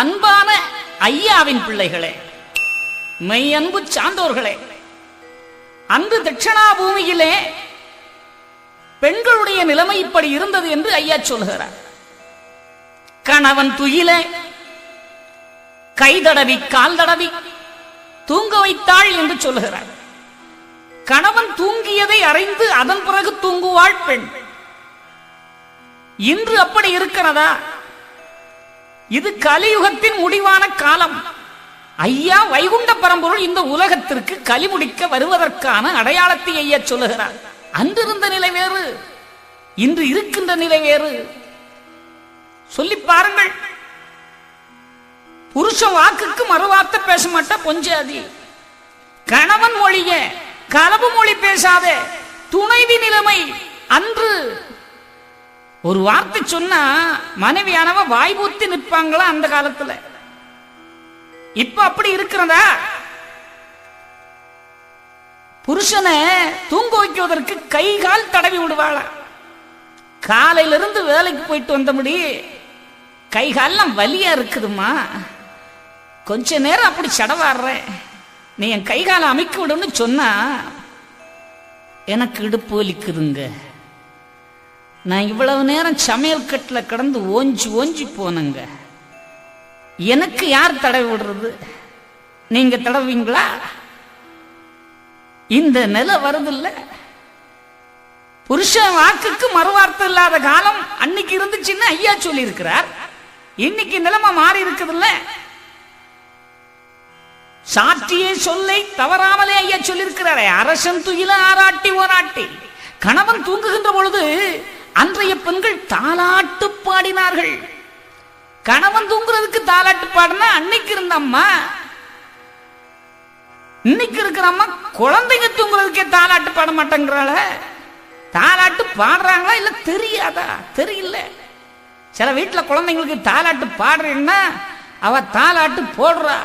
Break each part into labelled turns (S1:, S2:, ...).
S1: அன்பான ஐயாவின் பிள்ளைகளே, மெய் அன்பு சான்றோர்களே, அன்று தட்சிணாபூமியிலே பெண்களுடைய நிலைமை இப்படி இருந்தது என்று ஐயா சொல்கிறார். கணவன் துயில கை தடவி கால் தடவி தூங்க வைத்தாள் என்று சொல்கிறார். கணவன் தூங்கியதை அறிந்து அதன் பிறகு தூங்குவாள் பெண். இன்று அப்படி இருக்கிறதா? இது கலியுகத்தின் முடிவான காலம். ஐயா வைகுண்ட பரம்பொருள் இந்த உலகத்திற்கு கலி முடிக்க வருவதற்கான அடையாளத்தை ஐயா சொல்லுகிறார். அன்றிருந்த நிலை வேறு, இன்று இருக்கின்ற நிலை வேறு. சொல்லி பாருங்கள். புருஷ வாக்குக்கு மறுவார்த்தை பேச மாட்டா பொஞ்சாதி. கணவன் மொழிய கலவு மொழி பேசாத துணைவி நிலைமை. அன்று ஒரு வார்த்தை சொன்னா மனைவியானவ வாய்பூத்தி நிற்பாங்களா அந்த காலத்துல? இப்ப அப்படி இருக்கிறதா? புருஷனை தூங்க வைக்குவதற்கு கை கால் தடவி விடுவாளா? காலையிலிருந்து வேலைக்கு போயிட்டு வந்தபடி கை கால்லாம் வலியா இருக்குதுமா, கொஞ்ச நேரம் அப்படி சடவாடுற, நீ என் கை காலை அமைக்க விடுன்னு சொன்னா எனக்கு இடுப்பு வலிக்குதுங்க, நான் இவ்வளவு நேரம் சமையல் கட்டில் கிடந்து ஓஞ்சி ஓஞ்சி போனங்க, எனக்கு யார் தடவி விடுறது? நீங்க தடவீங்களா? இந்த நிலை வருதில்ல. புருஷ வாக்குக்கு மறுவார்த்தை இல்லாத காலம் அன்னைக்கு இருந்துச்சுன்னு ஐயா சொல்லி இருக்கிறார். இன்னைக்கு நிலைமை மாறி இருக்குதுல்ல. சாற்றியே சொல்லை தவறாமலே ஐயா சொல்லி இருக்கிறாரே, அரசன் துயில ஆராட்டி ஓராட்டி. கணவன் தூங்குகின்ற பொழுது அன்றைய பெண்கள் தாலாட்டு பாடினார்கள். கணவன் தூங்குறதுக்கு தாலாட்டு பாடினா அன்னைக்கு இருந்த அம்மா, இன்னைக்கு இருக்கிற அம்மா குழந்தைங்க தூங்குறதுக்கே தாலாட்டு பாட மாட்டேங்கிறாள. தாலாட்டு பாடுறாங்களா இல்ல தெரியாதா? தெரியல. சில வீட்டுல குழந்தைங்களுக்கு தாலாட்டு பாடுறேன்னா அவ தாலாட்டு போடுறா.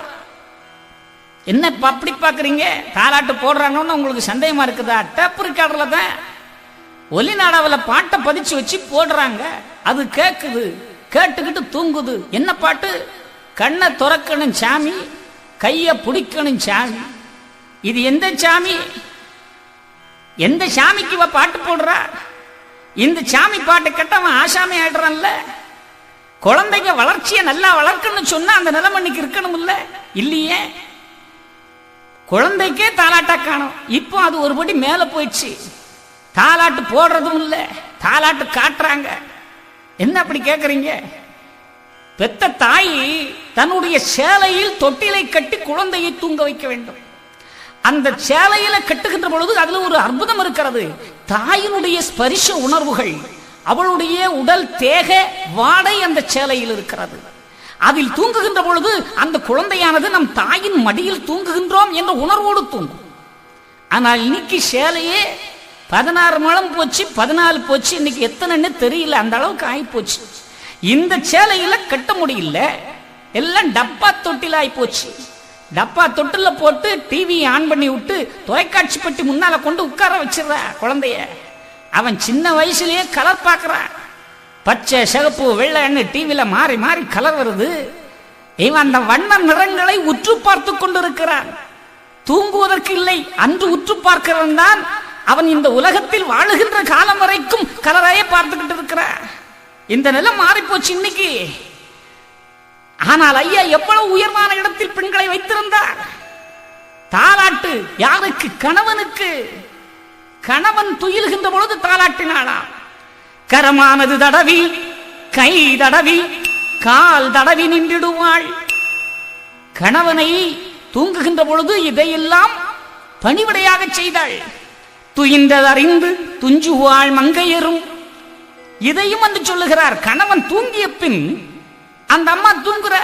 S1: என்ன அப்படி பாக்குறீங்க? தாலாட்டு போடுறாங்கன்னு உங்களுக்கு சந்தேகமா இருக்குதா? டேப் ரெக்கார்டர்ல தான் ஒலி நாடாவில் பாட்டை பதிச்சு வச்சு போடுறாங்க. அது கேக்குது, கேட்டுக்கிட்டு தூங்குது. என்ன பாட்டு? கண்ணை துறக்கணும் சாமி, கைய பிடிக்கணும் சாமி. இது எந்த சாமி? எந்த சாமிக்கு இவ பாட்டு போடுறா? இந்த சாமி பாட்டு கேட்டவன் ஆசாமி ஆயிடுறான்ல. குழந்தைங்க வளர்ச்சியை நல்லா வளர்க்கணும்னு சொன்னா அந்த நிலைமை இன்னைக்கு இருக்கணும் இல்ல? இல்லையே. குழந்தைக்கே தாலாட்டா காணும். இப்போ அது ஒருபடி மேல போயிடுச்சு. தாலாட்டு போடுறதும் இல்ல, தாலாட்டு காட்டுறாங்க. என்ன அப்படி கேக்குறீங்க? பெத்த தாய் தன்னுடைய சேலையில் தொட்டிலை கட்டி குழந்தையை தூங்க வைக்க வேண்டும். அந்த சேலையில கட்டுகின்ற பொழுது அதுல ஒரு அற்புதம் இருக்கிறது. தாயினுடைய ஸ்பரிச உணர்வுகள், அவளுடைய உடல் தேக வாடை அந்த சேலையில் இருக்கிறது. அதில் தூங்குகின்ற பொழுது அந்த குழந்தையானது நம் தாயின் மடியில் தூங்குகின்றோம் என்ற உணர்வோடு தூங்கும். ஆனால் இன்னைக்கு சேலையே 16 முழம் போச்சு, 14 போச்சு, இன்னைக்கு எத்தனைன்னு தெரியல, அந்த அளவுக்கு ஆகி போச்சு. இந்த சேலையில கட்ட முடியல, எல்லாம் டப்பா தொட்டில ஆகி போச்சு. டப்பா தொட்டில போட்டு டிவி ஆன் பண்ணி விட்டு தொலைக்காட்சி பெட்டி முன்னால கொண்டு உட்கார வச்சிடற குழந்தைய. அவன் சின்ன வயசுலயே கலர் பார்க்கறான். பச்சை சிகப்பு வெள்ளைன்னு டிவில மாறி மாறி கலர் வருது. இவன் அந்த வண்ண நிறங்களை உற்று பார்த்து கொண்டிருக்கிறான். தூங்குவதற்கு இல்லை, அன்று உற்று பார்க்கிறவன் தான் அவன் இந்த உலகத்தில் வாழுகின்ற காலம் வரைக்கும் கலரையே பார்த்துக்கிட்டு இருக்கிறான். இந்த நிலை மாறி போச்சு இன்னைக்கு. ஆனால் ஐயா எவ்வளவு உயர்வான இடத்தில் பெண்களை வைத்திருந்தார். தாலாட்டு யாருக்கு? கணவனுக்கு. கணவன் துயில்கின்ற பொழுது தாலாட்டினாளாம். கரமானது தடவி கை தடவி கால் தடவி நின்றிடுவாள். கணவனை தூங்குகின்ற பொழுது இதையெல்லாம் பணிவிடையாக செய்தாள். துயின்றதறிந்து துஞ்சுவாள் மங்கையரும். இதையும் வந்து சொல்லுகிறார். கணவன் தூங்கிய பின் அந்த அம்மா தூங்குற,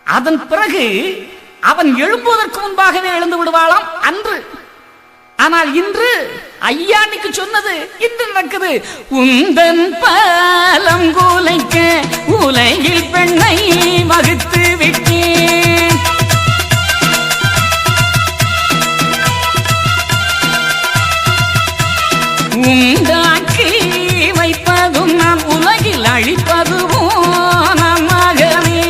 S1: அதன் பிறகு அவன் எழும்புவதற்கு முன்பாகவே எழுந்து விடுவாளாம் அன்று. ஆனால் இன்று ஐயா அன்னைக்கு சொன்னது இன்று நடக்குது. உந்தன் பாலம் கூலைக்க உலகில் பெண்ணை வகுத்து விட்டேன், உண்டாக்கி வைப்பதும் நாம் உலகில் அழிப்பதுவோ நம் மகனே.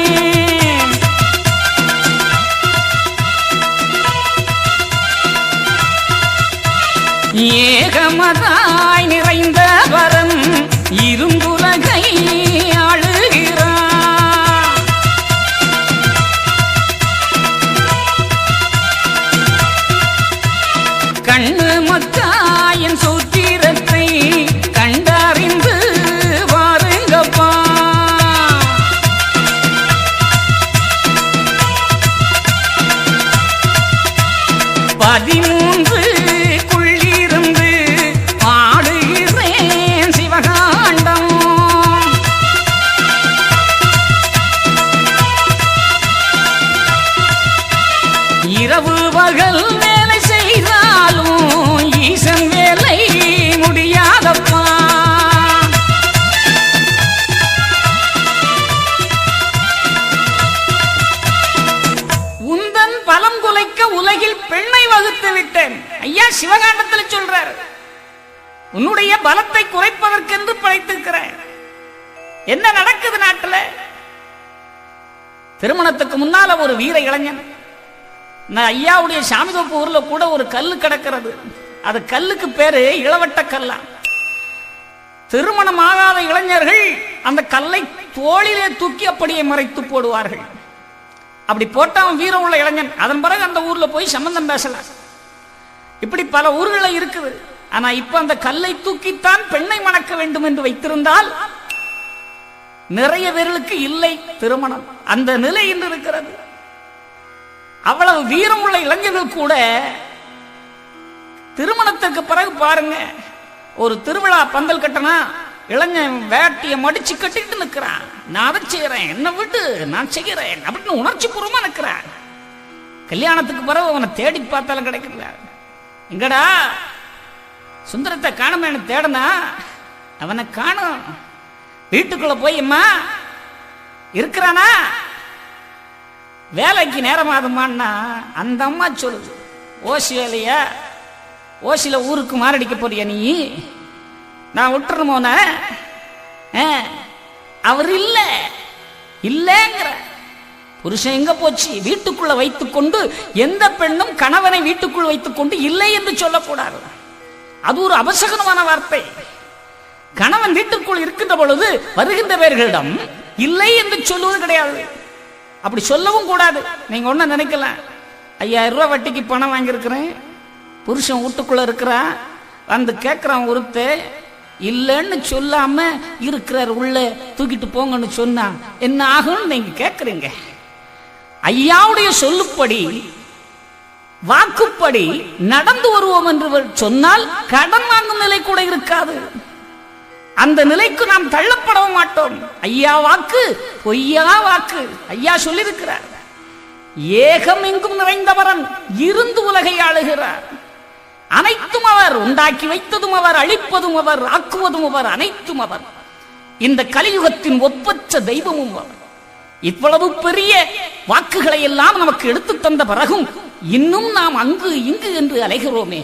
S1: இதைத்தான் சிவகாண்டத்தில் சொல்றார். உன்னுடைய பலத்தை குறைப்பதற்கென்று படைத்திருக்கிறேன். என்ன நடக்குது நாட்டில்? திருமணத்துக்கு முன்னால ஒரு வீர இளைஞன், நான் ஐயாவுடைய சாமிதோப்பு ஊர்ல கூட ஒரு கல்லு கிடக்கிறது. அது கல்லுக்கு பேரு இளவட்ட கல்லா. திருமணமாகாத இளைஞர்கள் அந்த கல்லை தோளிலே தூக்கி அப்படியே மறைத்து போடுவார்கள். அப்படி போட்டான் வீரம் உள்ள இளைஞன். அதன் பிறகு அந்த ஊர்ல போய் சம்பந்தம் பேசலாம். இப்படி பல ஊர்களில் இருக்குது. ஆனா இப்ப அந்த கல்லை தூக்கித்தான் பெண்ணை மணக்க வேண்டும் என்று வைத்திருந்தால் நிறைய பேர்களுக்கு இல்லை திருமணம். அந்த நிலை இன்று இருக்கிறது. அவ்வளவு வீரம் உள்ள இளைஞர்கள் கூட திருமணத்திற்கு பிறகு பாருங்க, ஒரு திருவிழா பந்தல் கட்டனா இளைஞன் வேட்டிய மடிச்சு கட்டிட்டு நிற்கிறான். நான் அதை செய்யறேன், என்ன விட்டு நான் செய்யறேன் அப்படின்னு உணர்ச்சி பூர்வமா நிற்கிறான். கல்யாணத்துக்கு பிறகு அவனை தேடி பார்த்தாலும் கிடைக்கல. எங்கடா சுந்தரத்தை காணுமே தேடனா, அவனை காணும். வீட்டுக்குள்ள போய் அம்மா இருக்கிறானா, வேலைக்கு நேரமாதுமான்னா அந்த அம்மா சொல்லுது, ஓசி வேலையா, ஓசில ஊருக்கு மாரடிக்க போறியா நீ, நான் விட்டுறமோன அவர் இல்ல இல்லங்கிற. புருஷன் எங்க போச்சு? வீட்டுக்குள்ள வைத்துக் கொண்டு எந்த பெண்ணும் கணவனை வீட்டுக்குள் வைத்துக் கொண்டு இல்லை என்று சொல்லக்கூடாது. அது ஒரு அபசகனமான வார்த்தை. கணவன் வீட்டுக்குள் இருக்கின்ற பொழுது வருகின்ற பேர்களிடம் இல்லை என்று சொல்லுவது கிடையாது. அப்படி சொல்லவும் கூடாது. நீங்க ஒண்ணு நினைக்கலாம், 5000 ரூபாய் வட்டிக்கு பணம் வாங்கியிருக்கிறேன், புருஷன் வீட்டுக்குள்ள இருக்கிறான், வந்து கேட்கிறான் ஒருத்த, இல்லைன்னு சொல்லாம இருக்கிறார், உள்ள தூக்கிட்டு போங்கன்னு சொன்னா என்ன ஆகும் நீங்க கேட்கறீங்க. ஐயாவுடைய சொல்லுப்படி வாக்குப்படி நடந்து வருவோம் என்று சொன்னால் கடன் வாங்கும் நிலை கூட இருக்காது. அந்த நிலைக்கு நாம் தள்ளப்படவும் மாட்டோம். ஐயா வாக்கு பொய்யா வாக்கு. ஐயா சொல்லியிருக்கிறார், ஏகம் எங்கும் நிறைந்தவரன் இருந்து உலகை ஆளுகிறார். அனைத்தும் அவர், உண்டாக்கி வைத்ததும் அவர், அழிப்பதும் அவர், ஆக்குவதும் அவர், அனைத்தும் அவர். இந்த கலியுகத்தின் ஒப்பற்ற தெய்வமும் அவர். இவ்வளவு பெரிய வாக்குகளை எல்லாம் நமக்கு எடுத்து தந்த பிறகும் இன்னும் நாம் அங்கு இங்கு என்று அலைகிறோமே,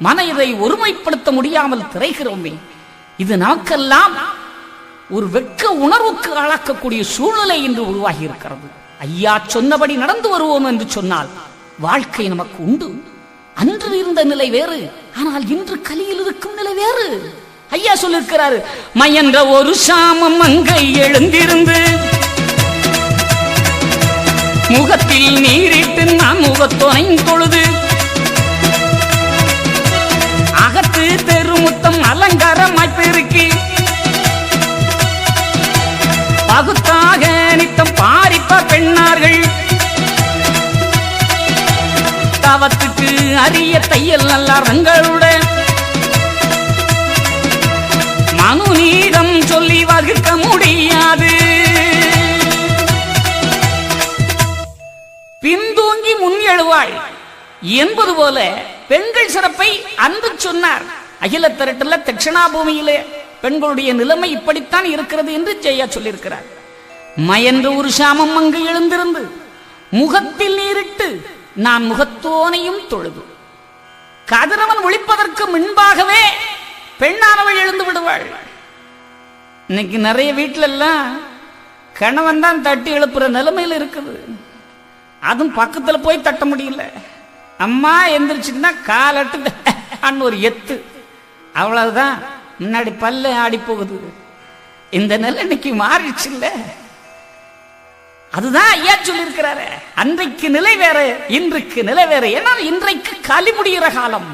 S1: மனதை ஒருமைப்படுத்த முடியாமல் திரைகிறோமே. இது நமக்கெல்லாம் ஒரு வெட்க உணர்வுக்கு ஆளாக்கக்கூடிய சூழ்நிலை என்று உருவாகி இருக்கிறது. ஐயா சொன்னபடி நடந்து வருவோம் என்று சொன்னால் வாழ்க்கை நமக்கு உண்டு. அன்று இருந்த நிலை வேறு, ஆனால் இன்று கலியில் இருக்கும் நிலை வேறு. ஐயா சொல்லிருக்கிறாரு, மயன்ற ஒரு சாமம் அங்கை எழுந்திருந்து முகத்தில் நீரிட்டு நான் முகத்தோனை தொழுது அகத்து தெருமுத்தம் அலங்காரமாய் பெருக்கி பகுத்தாக நித்தம் பாரிப்ப பெண்ணார்கள் தவத்துக்கு அரிய தையல் நல்லாரங்களுடன் மனு நீடம் சொல்லி வகுக்க முடியாது. பின்தூங்கி முன் எழுவாள் என்பது போல பெண்கள் சிறப்பை அன்பு சொன்னார். அகில திரட்டுல தட்சிணாபூமியிலே பெண்களுடைய நிலைமை இப்படித்தான் இருக்கிறது என்று ஜெயா சொல்லியிருக்கிறார். மயன்று ஒரு சாமம் அங்கு எழுந்திருந்து முகத்தில் நீரிட்டு நான் முகத்தோனையும் தொழுது. கதிரவன் ஒளிப்பதற்கு முன்பாகவே பெண்ணானவள் எழுந்து விடுவாள். இன்னைக்கு நிறைய வீட்டுல எல்லாம் கணவன் தான் தட்டி எழுப்புற நிலைமையில் இருக்குது. அதுவும் பக்கத்துல போய் தட்ட முடியல. அம்மா எந்திரிச்சுன்னா காலட்டு அன்னு ஒரு எத்து, அவ்வளவுதான். முன்னாடி பல்ல ஆடி போகுது. இந்த நிலை இன்னைக்கு மாறிடுச்சு இல்ல? அதுதான் ஐயா சொல்லியிருக்கிறாரு, அன்றைக்கு நிலை வேற, இன்றைக்கு நிலை வேற. ஏன்னா இன்றைக்கு களி முடிகிற காலம்,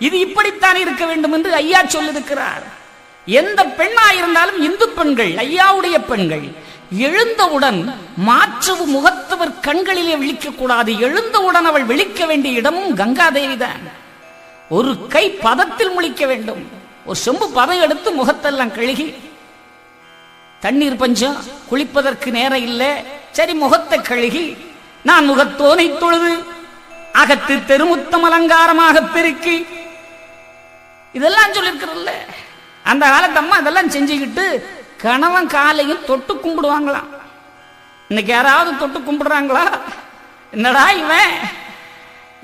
S1: இது இப்படித்தான் இருக்க வேண்டும் என்று ஐயா சொல்லியிருக்கிறார். எந்த பெண்ணா இருந்தாலும் இந்து பெண்கள், ஐயாவுடைய பெண்கள் எழுந்தவுடன் மாற்றவு முகத்தவர் கண்களிலே விழிக்க கூடாது. எழுந்தவுடன் அவள் விழிக்க வேண்டிய இடமும் கங்காதேவி தான். ஒரு கை பதத்தில் முழிக்க வேண்டும். ஒரு சொம்பு பதம் எடுத்து முகத்தெல்லாம் கழுகி, தண்ணீர் பஞ்சம், குளிப்பதற்கு நேரம் இல்லை, சரி முகத்தை கழுகி நான் முகத்தோனை தொழுது அகத்து தெருமுத்தம் அலங்காரமாக பெருக்கி, இதெல்லாம் சொல்லிருக்கிறல்ல. அந்த காலத்து அம்மா இதெல்லாம் செஞ்சுக்கிட்டு கணவன் காலையும் தொட்டு கும்பிடுவாங்களாம். இன்னைக்கு யாராவது தொட்டு கும்பிடுறாங்களா? என்னடா இவன்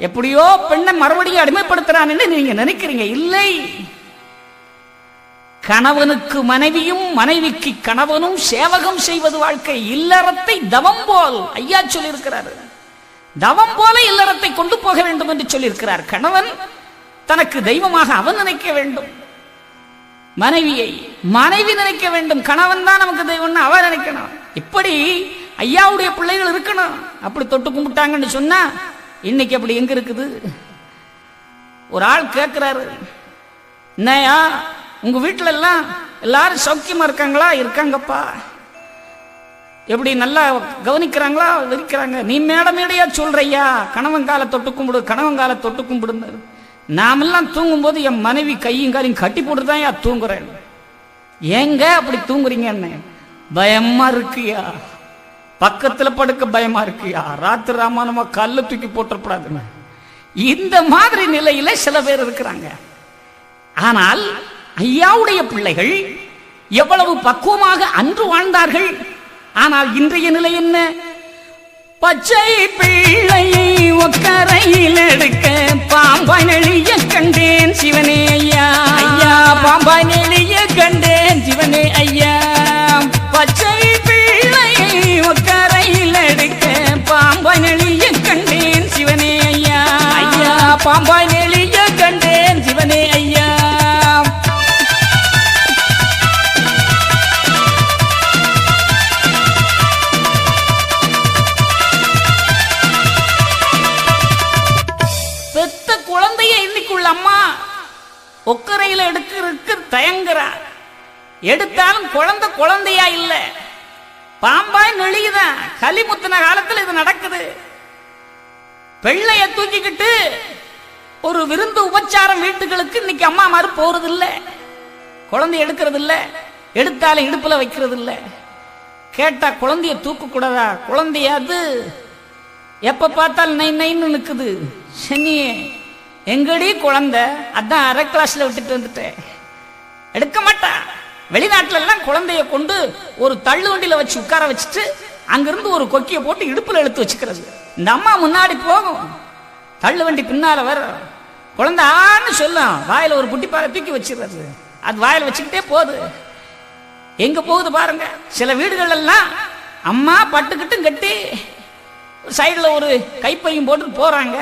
S1: எப்படியோ பெண்ணை மறுபடியும் அடிமைப்படுத்துறான்னு நீங்க நினைக்கிறீங்க. இல்லை, கணவனுக்கு மனைவியும் மனைவிக்கு கணவனும் சேவகம் செய்வது வாழ்க்கை. இல்லறத்தை தவம் போல் ஐயா சொல்லியிருக்கிறார். தவம் போல இல்லறத்தை கொண்டு போக வேண்டும் என்று சொல்லியிருக்கிறார். கணவன் தனக்கு தெய்வமாக அவன் நினைக்க வேண்டும், மனைவியை மனைவி நினைக்க வேண்டும். கணவன் தான் நமக்கு தெய்வம்னு அவன் நினைக்கணும். இப்படி ஐயாவுடைய பிள்ளைகள் இருக்கணும். அப்படி தொட்டு கும்பிட்டாங்கன்னு சொன்னா இன்னைக்கு அப்படி எங்க இருக்குது? ஒரு ஆள் கேட்கிறாரு, என்னையா உங்க வீட்டுல எல்லாம் எல்லாரும் சௌக்கியமா இருக்காங்களா? இருக்காங்கப்பா. எப்படி நல்லா கவனிக்கிறாங்களா? இருக்கிறாங்க. நீ மேடையா சொல்றையா கணவன் கால தொட்டு கும்பிடு, கணவன் கால தொட்டு கும்பிடு. நாமெல்லாம் தூங்கும் போது என் மனைவி கையும் காலையும் கட்டி போட்டுதான் யா தூங்குறேன். ஏங்க அப்படி தூங்குறீங்கன்னு? பயமா இருக்குயா, பக்கத்துல படுக்க பயமா இருக்குயா, ராத்திரி ராமானமா கல்ல தூக்கி போட்டப்படாதுன்னு. இந்த மாதிரி நிலையில சில பேர் இருக்கிறாங்க. ஆனால் ஐயாவுடைய பிள்ளைகள் எவ்வளவு பக்குவமாக அன்று வாழ்ந்தார்கள். ஆனால் இன்றைய நிலை என்ன? பச்சை பிள்ளையை ஒக்கரையில் எடுக்க பாம்பாய் நெளிய கண்டேன் சிவனே ஐயா. ஐயா பாம்பாய் நெளிய கண்டேன் சிவனே ஐயா. பச்சை பிள்ளையை ஒக்கரையில் எடுக்க பாம்பாய் நெளிய கண்டேன் சிவனே ஐயா. ஐயா பாம்பாய் நெளிய கண்டேன் சிவனே ஐயா. அம்மா ஒக்கரையில் எடுக்கிறதுக்கு தயங்குறார். எடுத்தாலும் குழந்தை குழந்தையா இல்ல, பாம்பாய் நெளியுதான். களிமுத்தின காலத்தில் இது நடக்குது. பிள்ளைய தூக்கிக்கிட்டு ஒரு விருந்து உபச்சாரம் வீட்டுகளுக்கு இன்னைக்கு அம்மா மாதிரி போறது இல்ல, குழந்தை எடுக்கிறது இல்ல, எடுத்தாலும் இடுப்புல வைக்கிறது இல்ல. கேட்டா குழந்தைய தூக்க கூடாதா? குழந்தையாது எப்ப பார்த்தாலும் நை நைன்னு நிக்குது. சனியே எங்கடி குழந்தை? அதான் அரை கிளாஸ்ல விட்டுட்டு வந்துட்டேன். எடுக்க மாட்டா. வெளிநாட்டுல எல்லாம் குழந்தைய கொண்டு ஒரு தள்ளு வண்டியில வச்சு உட்கார வச்சுட்டு அங்கிருந்து ஒரு கொக்கிய போட்டு இடுப்புல எடுத்து வச்சுக்கிறது. இந்த அம்மா முன்னாடி போகும், தள்ளு வண்டி பின்னால வர, குழந்தை ஆன்னு சொல்லும், வாயில ஒரு புட்டி பாறை தூக்கி வச்சிருக்கிறது. அது வாயில வச்சுக்கிட்டே போகுது. எங்க போகுது பாருங்க. சில வீடுகள் எல்லாம் அம்மா பட்டுக்கிட்டும் கட்டி சைடுல ஒரு கைப்பையும் போட்டு போறாங்க.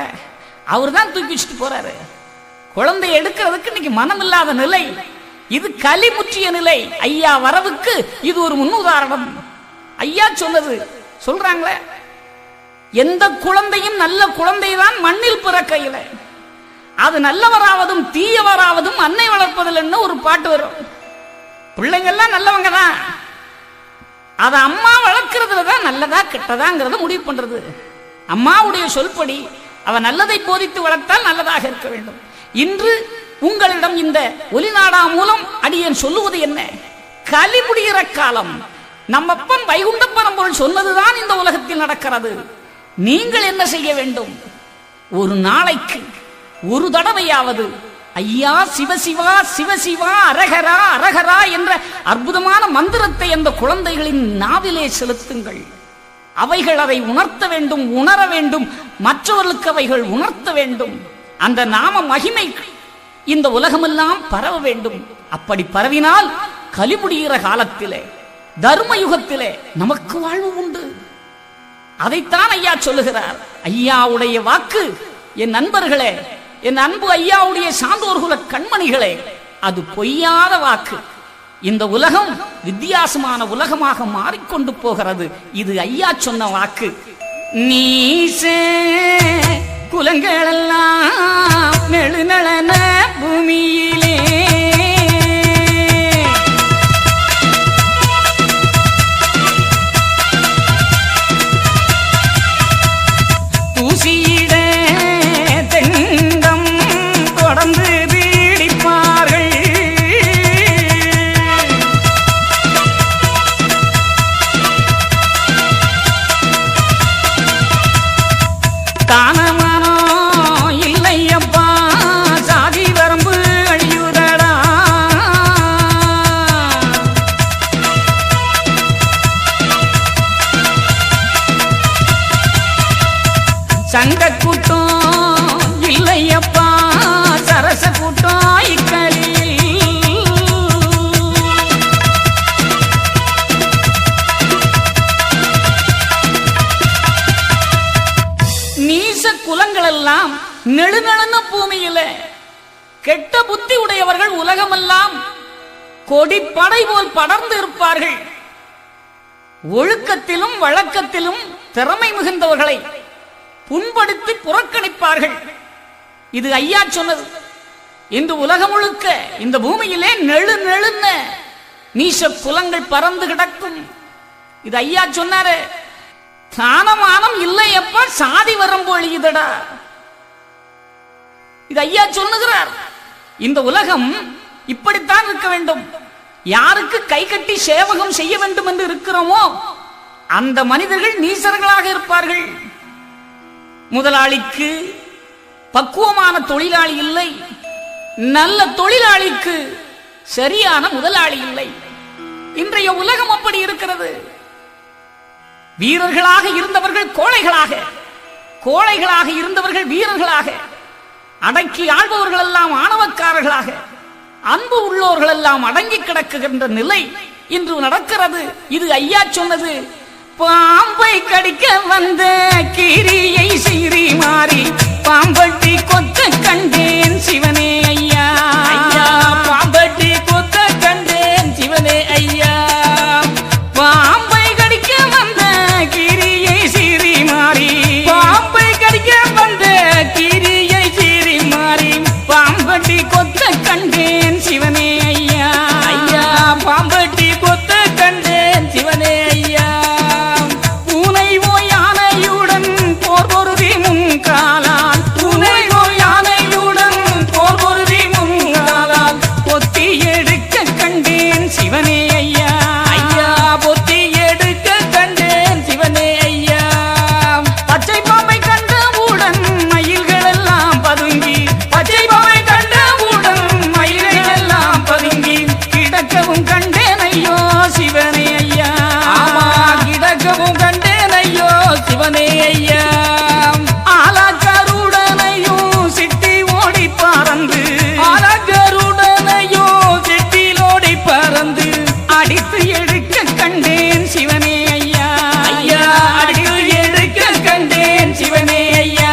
S1: அவர் தான் தூக்கி வச்சுட்டு போறாரு. குழந்தை எடுக்கிறதுக்கு இன்னைக்கு மனம் இல்லாத நிலை. இது களி முற்றிய நிலை. ஐயா வரவுக்கு இது ஒரு முன்னுதாரணம். ஐயா சொன்னது சொல்றாங்களே, எந்த குழந்தையும் நல்ல குழந்தைதான் மண்ணில் பிறக்கையில, அது நல்லவராவதும் தீயவராவதும் அன்னை வளர்ப்பதில்லைன்னு ஒரு பாட்டு வரும். பிள்ளைங்கள்லாம் நல்லவங்க தான், அதை அம்மா வளர்க்கறதுல தான் நல்லதா கெட்டதாங்கிறத முடிவு பண்றது. அம்மாவுடைய சொல்படி அவன் நல்லதை போதித்து வளர்த்தால் நல்லதாக இருக்க வேண்டும். இன்று உங்களிடம் இந்த ஒலிநாடா மூலம் அடியேன் சொல்லுவது என்ன? களி முடிகிற காலம். நம்மப்பன் வைகுண்ட பரம்பொருள் சொன்னதுதான் இந்த உலகத்தில் நடக்கிறது. நீங்கள் என்ன செய்ய வேண்டும்? ஒரு நாளைக்கு ஒரு தடவையாவது ஐயா சிவசிவா சிவசிவா அரகரா அரகரா என்ற அற்புதமான மந்திரத்தை அந்த குழந்தைகளின் நாவிலே செலுத்துங்கள். அவைகள் அதை உணர்த்த வேண்டும், உணர வேண்டும், மற்றவர்களுக்கு அவைகள் உணர்த்த வேண்டும். அந்த நாம மகிமை இந்த உலகமெல்லாம் பரவ வேண்டும். அப்படி பரவினால் கலிமுடிகிற காலத்திலே, தர்ம யுகத்திலே நமக்கு வாழ்வு உண்டு. அதைத்தான் ஐயா சொல்லுகிறார். ஐயாவுடைய வாக்கு, என் நண்பர்களே, என் அன்பு ஐயாவுடைய சான்றோர்குல கண்மணிகளே, அது பொய்யாத வாக்கு. இந்த உலகம் வித்தியாசமான உலகமாக மாறிக்கொண்டு போகிறது. இது ஐயா சொன்ன வாக்கு. நீசே குலங்களெல்லாம் நெழுநளன பூமியிலே தூசியிட தெண்டம் தொடர்ந்து தானமானோ இல்லையப்பா சாதி வரம்பு அழியுதடா. சண்டை கூட்டம் எல்லாம் நெழுநெழுந்த பூமியில கெட்ட புத்தி உடையவர்கள் உலகமெல்லாம் கொடிப்படை போல் படர்ந்து இருப்பார்கள். ஒழுக்கத்திலும் வழக்கத்திலும் திறமை மிகுந்தவர்களை புண்படுத்தி புறக்கணிப்பார்கள். இது ஐயா சொன்னது. இன்று உலகம் முழுக்க இந்த பூமியிலே நெழுநெழுந்த நீச குலங்கள் பறந்து கிடக்கும். இது ஐயா சொன்னாரு. தானமானம் இல்லையப்பா, சாதி வரம்பு ஒழியுதடா. இது ஐயா சொல்லுகிறார். இந்த உலகம் இப்படித்தான் இருக்க வேண்டும். யாருக்கு கை கட்டி சேவகம் செய்ய வேண்டும் என்று இருக்கிறோமோ அந்த மனிதர்கள் நீசர்களாக இருப்பார்கள். முதலாளிக்கு பக்குவமான தொழிலாளி இல்லை, நல்ல தொழிலாளிக்கு சரியான முதலாளி இல்லை. இன்றைய உலகம் அப்படி இருக்கிறது. வீரர்களாக இருந்தவர்கள் கோழைகளாக, கோழைகளாக இருந்தவர்கள் வீரர்களாக, அடக்கி ஆள்பவர்கள் எல்லாம் ஆணவக்காரர்களாக, அன்பு உள்ளோர்கள் எல்லாம் அடங்கி கிடக்குகின்ற நிலை இன்று நடக்கிறது. இது ஐயா சொன்னது. பாம்பை கடிக்க வந்த கீரியை சீறி மாறி பாம்பட்டி கொத்த கண்டேன் சிவனே ஐயா.
S2: பாம்பட்டி கொத்த கண்டேன் சிவனே ஐயா.
S1: பாம்பை கடிக்க வந்த கீரியை சீறி மாறி,
S2: பாம்பை கடிக்க வந்த கீரியை சீறி மாறி
S1: பாம்பட்டி கொத்த கண்டேன் சிவனே ஐயா.
S2: ஐயா பாம்பட்டி கொத்த கண்டேன் சிவனே ஐயா.
S1: பூனை ஓயானையுடன் போர் பொருதி முன்காலால்,
S2: பூனை ஓயானையுடன் போர் பொருதி முன்காலால்
S1: பொத்தி எடுக்க கண்டேன் சிவனே ஐயா.
S2: ஐயா பொத்தி எடுக்க கண்டேன் சிவனே ஐயா.
S1: பச்சை பாம்பை கண்டவுடன் மயில்கள் எல்லாம் பதுங்கி,
S2: பச்சை பாம்பை கண்டவுடன் மயில்கள் எல்லாம் பதுங்கி
S1: கிடக்கவும் கண்டேன் ஐயோ சிவனே ஐயா.
S2: ஆமா கிடக்கவும் கண்டேன் ஐயோ சிவனே ஐயா.
S1: ஆலாக்கருடனையும் சிட்டி ஓடி பறந்து,
S2: ஆலகருடனையோ செட்டிலோடி பறந்து
S1: அடித்து எடுக்க கண்டேன் சிவனே ஐயா.
S2: ஐயா அடித்து எடுக்க கண்டேன் சிவனே ஐயா.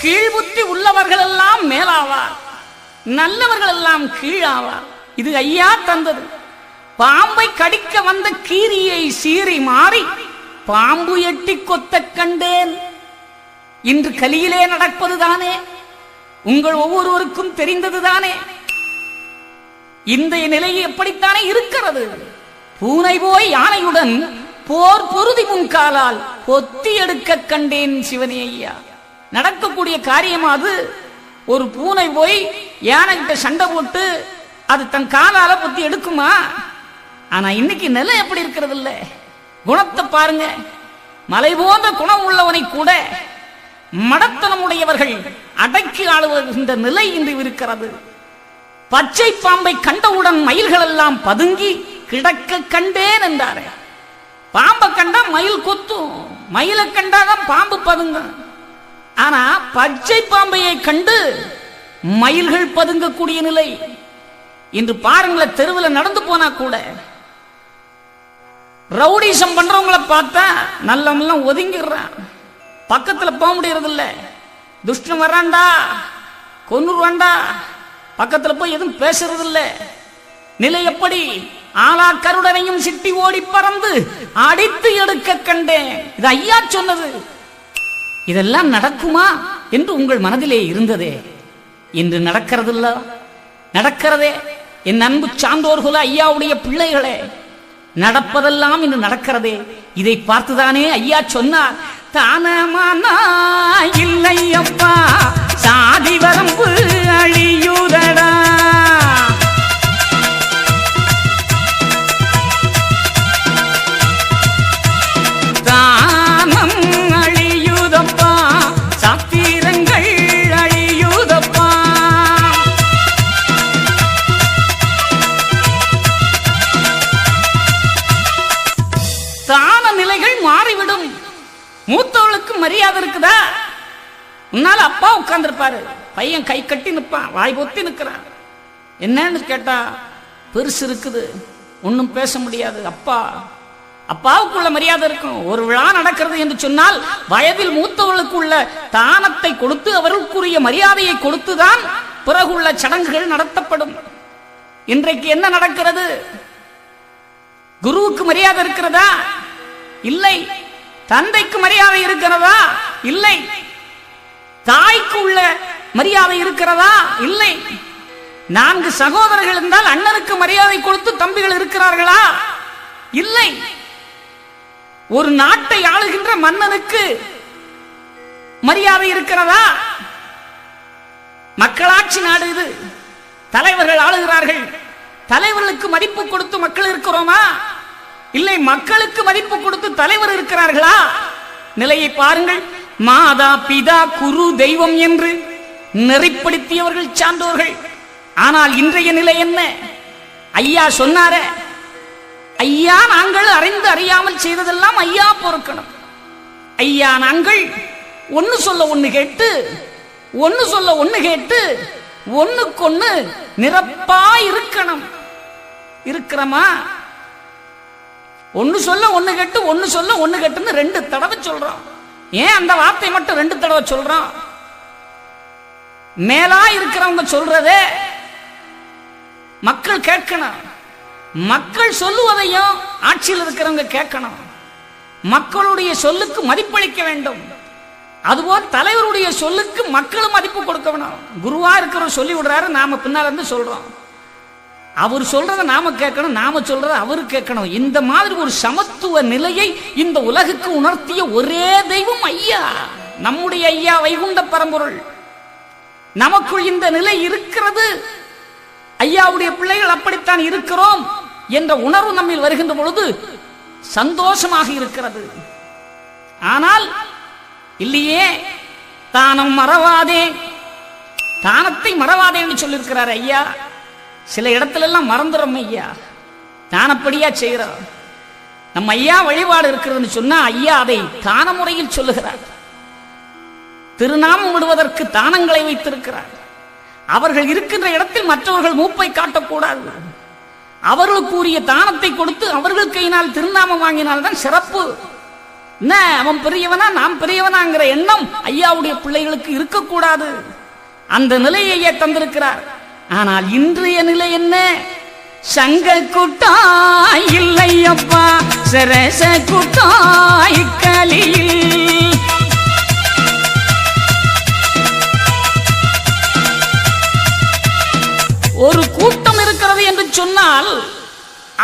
S1: கீழ்புத்தி உள்ளவர்கள் எல்லாம் மேலாவார், நல்லவர்கள் எல்லாம் கீழாவார். இது ஐயா தந்தது. பாம்பை கடிக்க வந்த கீரியை சீறி மாறி பாம்பு எட்டி கொத்த கண்டேன். இன்று கலியிலே நடப்பதுதானே, உங்கள் ஒவ்வொருவருக்கும் தெரிந்ததுதானே. இந்த நிலை எப்படித்தானே இருக்கிறது. பூனை போய் யானையுடன் போர் பொருதி முன்காலால் பொத்தி எடுக்க கண்டேன் சிவனே ஐயா. நடக்கக்கூடிய காரியம் அது. ஒரு பூனை போய் யானை கிட்ட சண்டை போட்டு அது தன் காலால பொத்தி எடுக்குமா? ஆனா இன்னைக்கு நிலை எப்படி இருக்கிறது இல்ல. குணத்தை பாருங்க. மலை போன்ற குணம் உள்ளவனை கூட மடத்தனமுடையவர்கள் அடக்கி ஆளுகின்ற நிலை இன்று இருக்கிறது. பச்சை பாம்பை கண்டவுடன் மயில்கள் எல்லாம் பதுங்கி கிடக்க கண்டேன் என்றாரு. பாம்பை கண்டா மயில் கொத்தும், மயிலை கண்டாதான் பாம்பு பதுங்கும். ஆனா பச்சை பாம்பையை கண்டு மயில்கள் பதுங்கக்கூடிய நிலை இன்று பாருங்களேன். தெருவில் நடந்து போனா கூட ரவுடிசம் பண்றவங்களை பார்த்தா நல்லவெல்லாம் ஒதுங்கிடுறான், பக்கத்துல போக முடியறது இல்ல. துஷ்டன் வராண்டா கொன்னுருவாண்டா, பக்கத்துல போய் எதுவும் பேசுறது இல்ல. நிலை எப்படி? ஆலா கருடனையும் சிட்டி ஓடி பறந்து அடித்து எடுக்க கண்டேன். இது ஐயா சொன்னது. இதெல்லாம் நடக்குமா என்று உங்கள் மனதிலே இருந்ததே, இன்று நடக்கிறதில்ல. நடக்கிறதே. என் அன்பு சான்றோர்களே, ஐயாவுடைய பிள்ளைகளே, நடப்பதெல்லாம் இன்று நடக்கிறதே. இதை பார்த்துதானே ஐயா சொன்னார். தானமானா இல்லை அப்பா, சாதி வரம்பு அழியுதடா. தானம் அழியுதப்பா, சாத்திரங்கள் அழியுதப்பா. தான நிலைகள் மாறிவிடும். மூத்தவளுக்கு மரியாதை இருக்குதா? முன்னால அப்பா உட்கார்ந்து இருப்பாரு, பையன் கை கட்டி நிற்பான், வாய் பொத்தி நிற்கிறான். என்னன்னு கேட்டா பெருசு இருக்குது, ஒன்னும் பேச முடியாது. அப்பாவுக்குள்ள மரியாதை இருக்கும். ஒரு விழா நடக்கிறது என்று சொன்னால் வயதில் மூத்தவர்களுக்குள்ள தானத்தை கொடுத்து அவர்களுக்குரிய மரியாதையை கொடுத்துதான் பிறகுள்ள சடங்குகள் நடத்தப்படும். இன்றைக்கு என்ன நடக்கிறது? குருவுக்கு மரியாதை இருக்கிறதா? இல்லை. தந்தைக்கு மரியாதை இருக்கிறதா? இல்லை. தாய்க்கு உள்ள மரியாதை இருக்கிறதா? இல்லை. 4 சகோதரர்கள் இருந்தால் அண்ணனுக்கு மரியாதை கொடுத்து தம்பிகள் இருக்கிறார்களா? இல்லை. ஒரு நாட்டை ஆளுகின்ற மன்னனுக்கு மரியாதை இருக்கிறதா? மக்களாட்சி நாடு இது. தலைவர்கள் ஆளுகிறார்கள். தலைவர்களுக்கு மதிப்பு கொடுத்து மக்கள் இருக்கிறோமா? இல்லை. மக்களுக்கு மதிப்பு கொடுத்து தலைவர் இருக்கிறார்களா? நிலையை பாருங்கள். மாதா பிதா குரு தெய்வம் என்று நெறிப்படுத்தியவர்கள் சான்றோர்கள். ஆனால் இன்றைய நிலை என்ன? ஐயா சொன்னாரே, ஐயா நாங்கள் அறிந்து அறியாமல் செய்ததெல்லாம் ஐயா பொறுக்கணும். ஐயா நாங்கள் ஒன்னு சொல்ல ஒன்னு கேட்டு ஒண்ணுக்கொன்னு நிரப்பா இருக்கணும். இருக்கிறமா? ஒன்னு சொல்ல ஒன்னு கேட்டுன்னு 2 தடவை சொல்றோம். ஏன் அந்த வார்த்தை மட்டும் 2 தடவை சொல்றோம்? மேலா இருக்கிறவங்க சொல்றதே மக்கள் கேட்கணும். மக்கள் சொல்லுவதையும் ஆட்சியில் இருக்கிறவங்க கேட்கணும். மக்களுடைய சொல்லுக்கு மதிப்பளிக்க வேண்டும். அதுபோல் தலைவருடைய சொல்லுக்கு மக்களும் மதிப்பு கொடுக்க வேணும். குருவா இருக்கிறவர் சொல்லி விடுறாரு, நாம பின்னால இருந்து சொல்றோம். அவர் சொல்றத நாம கேட்கணும், நாம சொல்றத அவரு கேட்கணும். இந்த மாதிரி ஒரு சமத்துவ நிலையை இந்த உலகுக்கு உணர்த்திய ஒரே தெய்வம் ஐயா, நம்முடைய ஐயா வைகுண்ட பரம்பொருள். நமக்குள் இந்த நிலை இருக்கிறது. ஐயாவுடைய பிள்ளைகள் அப்படித்தான் இருக்கிறோம் என்ற உணர்வு நம்மில் வருகின்ற பொழுது சந்தோஷமாக இருக்கிறது. ஆனால் இல்லையே, தானம் மறவாதே, தானத்தை மறவாதே என்று சொல்லியிருக்கிறார் ஐயா. சில இடத்துல எல்லாம் மறந்துடும் ஐயா, தானப்படியா செய்கிறோம். நம்ம ஐயா வழிபாடு இருக்கிறதுன்னு சொன்னா ஐயா அதை தான முறையில் சொல்லுகிறார். திருநாமம் விடுவதற்கு தானங்களை வைத்திருக்கிறார். அவர்கள் இருக்கின்ற இடத்தில் மற்றவர்கள் மூப்பை காட்டக்கூடாது. அவர்களுக்கு உரிய தானத்தை கொடுத்து அவர்கள் கையினால் திருநாமம் வாங்கினால்தான் சிறப்பு. என்ன அவன் பெரியவனா நாம் பெரியவனாங்கிற எண்ணம் ஐயாவுடைய பிள்ளைகளுக்கு இருக்கக்கூடாது. அந்த நிலையை தந்திருக்கிறார். ஆனால் இன்றைய நிலை என்ன? சங்க கூட்டாய் இல்லையப்பா சரச கூட்டாய் கலியில். ஒரு கூட்டம் இருக்கிறது என்று சொன்னால்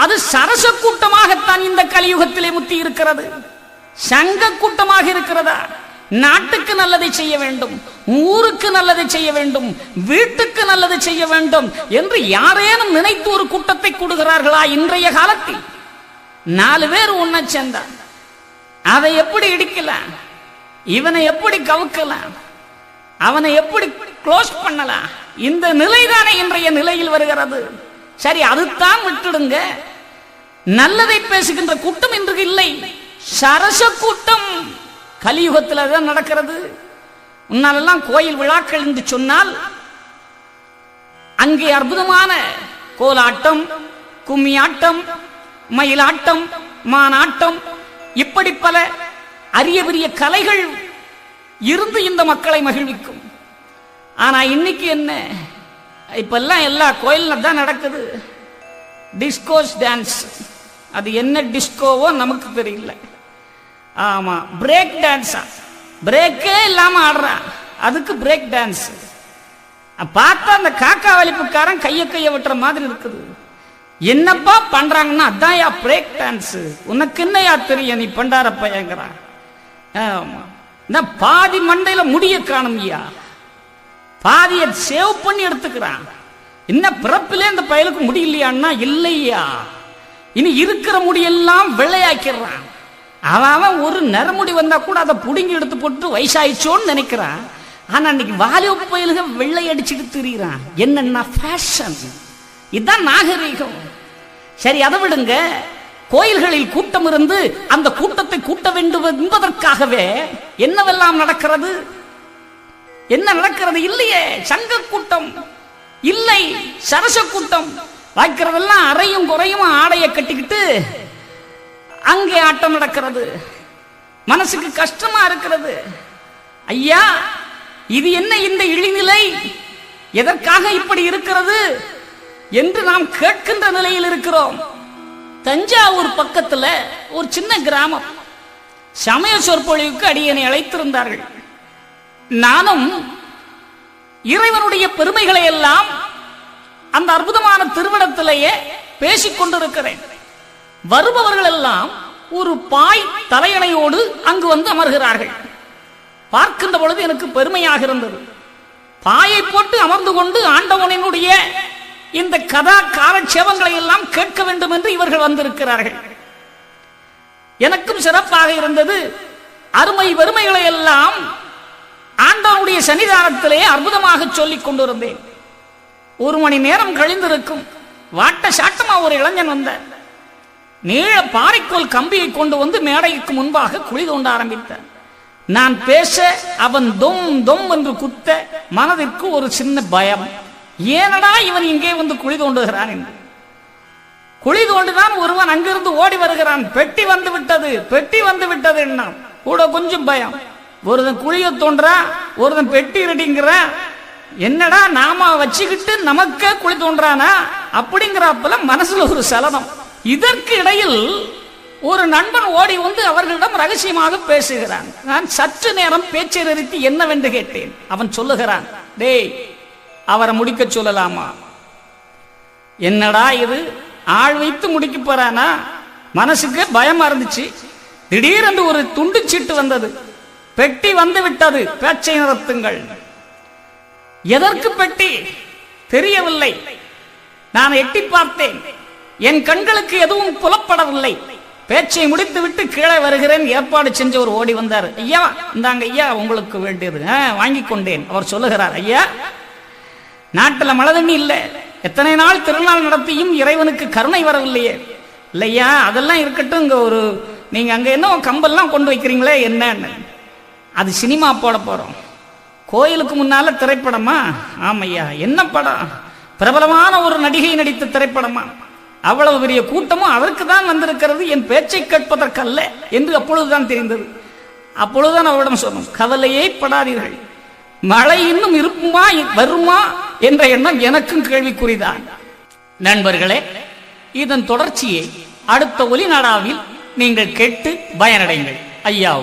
S1: அது சரச கூட்டமாகத்தான் இந்த கலியுகத்திலே முத்தி இருக்கிறது. சங்க கூட்டமாக இருக்கிறதா? நாட்டுக்கு நல்லதை செய்ய வேண்டும், ஊருக்கு நல்லதை செய்ய வேண்டும், வீட்டுக்கு நல்லதை செய்ய வேண்டும் என்று யாரேனும் நினைத்து ஒரு கூட்டத்தை கூடுகிறார்களா? இன்றைய காலத்தில் 4 பேர் ஒன்ன சேர்ந்தா அதை எப்படி இடிக்கலாம், இவனை எப்படி கவுக்கலாம், அவனை எப்படி க்ளோஸ் பண்ணலாம்? இந்த நிலைதானே இன்றைய நிலையில் வருகிறது. சரி, அதுதான் விட்டுடுங்க. நல்லதை பேசுகின்ற கூட்டம் இன்று இல்லை. சரச கூட்டம் கலியுகத்தில் தான் நடக்கிறது. முன்னாலெல்லாம் கோயில் விழாக்கள் என்று சொன்னால் அங்கே அற்புதமான கோலாட்டம், கும்மியாட்டம், மயிலாட்டம், மானாட்டம், இப்படி பல அரிய பெரிய கலைகள் இருந்து இந்த மக்களை மகிழ்விக்கும். ஆனா இன்னைக்கு என்ன? இப்பெல்லாம் எல்லா கோயில்ல தான் நடக்குது டிஸ்கோஸ் டான்ஸ். அது என்ன டிஸ்கோவோ நமக்கு தெரியல. ஆமா, பிரேக் டான்ஸா, பிரேக்கே இல்லாம ஆடுறான், அதுக்கு பிரேக் டான்ஸ். பார்த்தா அந்த காக்கா வலிப்புக்காரன் கைய விட்டுற மாதிரி இருக்குது. என்னப்பா பண்றாங்கன்னா அதான் பிரேக் டான்ஸ். உனக்கு என்னையா தெரியும், நீ பண்டார பையங்கிறான். பாதி மண்டையில முடிய காணும்யா, பாதியை சேவ் பண்ணி எடுத்துக்கிறான். என்ன பிறப்பிலே இந்த பயலுக்கு முடியலையான்னா இல்லையா, இனி இருக்கிற முடியெல்லாம் வெள்ளையாக்கிறான். அவன் ஒரு நரமுடி வந்தா கூட அதை புடுங்கி எடுத்து போட்டு வயசாயிச்சோன்னு நினைக்கிறான். ஆனா அன்னைக்கு வாலிப பயலுக வெள்ளை அடிச்சுட்டு திரிகிறான். என்னன்னா ஃபேஷன், இதுதான் நாகரீகம். சரி, அதை விடுங்க. கோயில்களில் கூட்டம் இருந்து அந்த கூட்டத்தை கூட்ட வேண்டும் என்பதற்காகவே என்னவெல்லாம் நடக்கிறது? என்ன நடக்கிறது? இல்லையே, சங்க கூட்டம். இல்லை, சரச கூட்டம். வாய்க்கிறதெல்லாம் அறையும் குறையும் ஆடையை கட்டிக்கிட்டு அங்கே ஆட்டம் நடக்கிறது. மனசுக்கு கஷ்டமா இருக்கிறது. ஐயா, இது என்ன இந்த இழிநிலை? எதற்காக இப்படி இருக்கிறது என்று நாம் கேட்கின்ற நிலையில் இருக்கிறோம். தஞ்சாவூர் பக்கத்துல ஒரு சின்ன கிராமம். சமய சொற்பொழிவுக்கு அடியனை அழைத்திருந்தார்கள். நானும் இறைவனுடைய பெருமைகளை எல்லாம் அந்த அற்புதமான திருவிடத்திலேயே பேசிக் கொண்டிருக்கிறேன். வருபவர்கள் எல்லாம் ஒரு பாய் தலையணையோடு அங்கு வந்து அமர்கிறார்கள். பார்க்கின்ற பொழுது எனக்கு பெருமையாக இருந்தது. பாயை போட்டு அமர்ந்து கொண்டு ஆண்டவனினுடைய இந்த கதா காலட்சேபங்களை எல்லாம் கேட்க வேண்டும் என்று இவர்கள் வந்திருக்கிறார்கள். எனக்கும் சிறப்பாக இருந்தது. அருமை பெருமைகளை எல்லாம் ஆண்டவனுடைய சன்னிதானத்திலே அற்புதமாக சொல்லிக் கொண்டிருந்தேன். 1 மணி நேரம் கழிந்திருக்கும். வாட்ட சாட்டமா ஒரு இளைஞன் வந்தார். நீள பாறைக்கோல் கம்பியை கொண்டு வந்து மேடைக்கு முன்பாக குழி தோண்ட ஆரம்பித்தார். நான் பேச அவன் தொம் தொம் என்று குத்த மனதிற்கு ஒரு சின்ன பயம். ஏனடா இவன் இங்கே வந்து குழி தோண்டுகிறான் என்று. குழி தோண்டுதான் ஒருவன் அங்கிருந்து ஓடி வருகிறான். பெட்டி வந்து விட்டது, பெட்டி வந்து விட்டது என்ன கூட கொஞ்சம் பயம். ஒருதன் குழிய தோன்றா, ஒருதன் பெட்டி ரெடிங்கிற. என்னடா நாம வச்சுக்கிட்டு நமக்கே குழி தோன்றானா அப்படிங்கிறப்பல மனசுல ஒரு சலனம். இதற்கு இடையில் ஒரு நண்பன் ஓடி வந்து அவர்களிடம் ரகசியமாக பேசுகிறான். நான் சற்று நேரம் பேச்சை நிறுத்தி என்னவென்று கேட்டேன். அவன் சொல்லுகிறான், டேய், அவரை முடிக்க சொல்லலாமா? என்னடா இது, ஆள் வைத்து முடிக்க போறானா? மனசுக்கு பயமா இருந்துச்சு. திடீரென்று ஒரு துண்டு சீட்டு வந்தது. பெட்டி வந்து விட்டது, பேச்சை நிறுத்துங்கள். எதற்கு பெட்டி தெரியவில்லை. நான் எட்டி பார்த்தேன். என் கண்களுக்கு எதுவும் புலப்படவில்லை. பேச்சை முடித்து விட்டு கீழே வருகிறேன். ஏற்பாடு செஞ்சவர் ஓடி வந்தார். ஐயா, இந்தாங்க ஐயா, உங்களுக்கு வேண்டியது. வாங்கி கொண்டேன். அவர் சொல்லுகிறார், ஐயா, நாட்டில் மழை தண்ணி இல்லை. எத்தனை நாள் திருநாள் நடத்தியும் இறைவனுக்கு கருணை வரவில்லையே. இல்லையா, அதெல்லாம் இருக்கட்டும். இங்க ஒரு நீங்க அங்க என்ன கம்பெல்லாம் கொண்டு வைக்கிறீங்களே என்னன்னு? அது சினிமா போட போறோம். கோயிலுக்கு முன்னால திரைப்படமா? ஆமையா. என்ன படம்? பிரபலமான ஒரு நடிகை நடித்த திரைப்படமா? அவ்வளவு பெரிய கூட்டமும் அவருக்கு தான் வந்திருக்கிறது, என் பேச்சை கேட்பதற்கல்ல என்று அப்பொழுதுதான் தெரிந்தது. அப்பொழுதுதான் அவரிடம் சொன்னோம், கவலையே படாதீர்கள், மழை இன்னும் இருக்குமா வருமா என்ற எண்ணம் எனக்கும் கேள்விக்குறிதான். நண்பர்களே, இதன் தொடர்ச்சியை அடுத்த ஒலி நாடாவில் நீங்கள் கேட்டு பயனடைங்கள். ஐயா.